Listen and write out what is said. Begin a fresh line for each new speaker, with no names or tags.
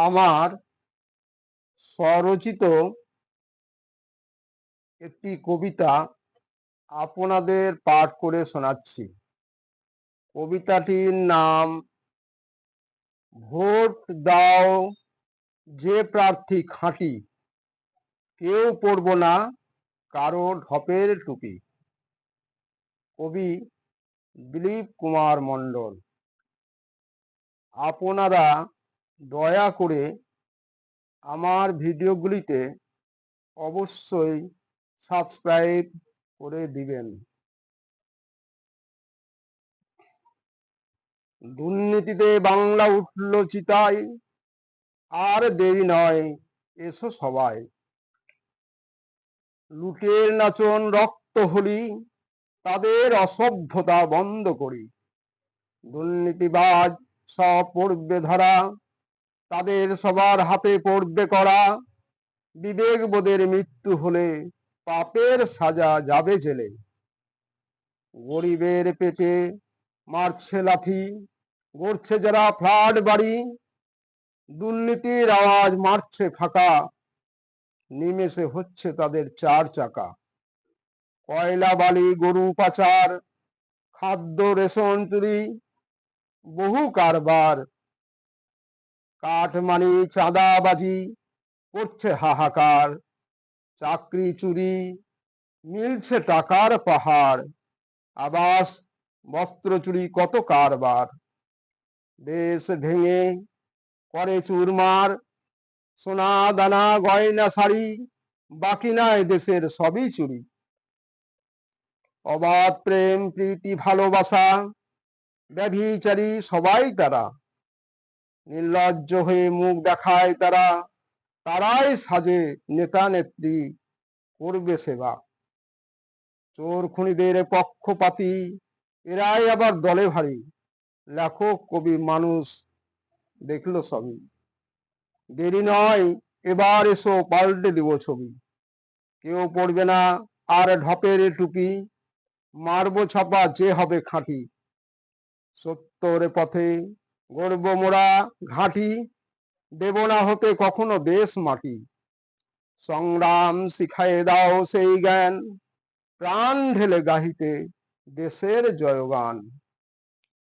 আমার স্বরচিত একটি কবিতা আপনাদের পাঠ করে শোনাচ্ছি। কবিতাটির নাম ভোট দাও যে প্রার্থী খাঁটি, কেউ পরব না কারো ঢপের টুপি। কবি দিলীপ কুমার মণ্ডল। আপনারা দয়া করে আমার ভিডিওগুলিতে অবশ্যই সাবস্ক্রাইব করে দিবেন। দুর্নীতিতে বাংলা উঠল চিতায়, আর দেরি নয় এসো সবাই। লুটের নাচন রক্ত হলি, তাদের অসভ্যতা বন্ধ করি। দুর্নীতিবাজ সব পড়বে ধরা, তাদের সবার হাতে পড়বে করা। বিবেকবোধের মৃত্যু হলে পাপের সাজা যাবে জেলে। গরিবের পেটে মারছে লাথি, গড়ছে যারা ফ্ল্যাট বাড়ি। দুর্নীতির আওয়াজ মারছে ফাঁকা, নিমেষে হচ্ছে তাদের চার চাকা। কয়লা বালি গরু পাচার, খাদ্য রেশন চুরি, বহু কারবার। কাঠমানি চাঁদাবাজি করছে হাহাকার। চাকরি চুরি, মিলছে টাকার পাহাড়। আবাস বস্ত্র চুরি কত কারবার। দেশ ভেঙে করে চুরমার, সোনা দানা গয়না শাড়ি, বাকি নাই দেশের সবই চুরি। অবাধ প্রেম প্রীতি ভালোবাসা, ব্যভিচারী সবাই তারা। নির্লজ্জ হয়ে মুখ দেখায় তারা, তারাই সাজে নেতা নেত্রী, করবে সেবা। চোর খুনিদের পক্ষপাতী, এরাই আবার দলে ভারী। লেখক কবি মানুষ দেখলো সবই। দেরি নয় এবার এসো পাল্টে দিব ছবি। কেউ পড়বে না আর ঢপের টুপি, মারবো ছাপা যে হবে খাঁটি। সত্যর পথে গড়ব মোরা ঘাঁটি, দেব না হতে কখনো দেশ মাটি। সংগ্রাম শিখায়ে দাও সেই জ্ঞান, প্রাণ ঢেলে গাহিতে দেশের জয়গান।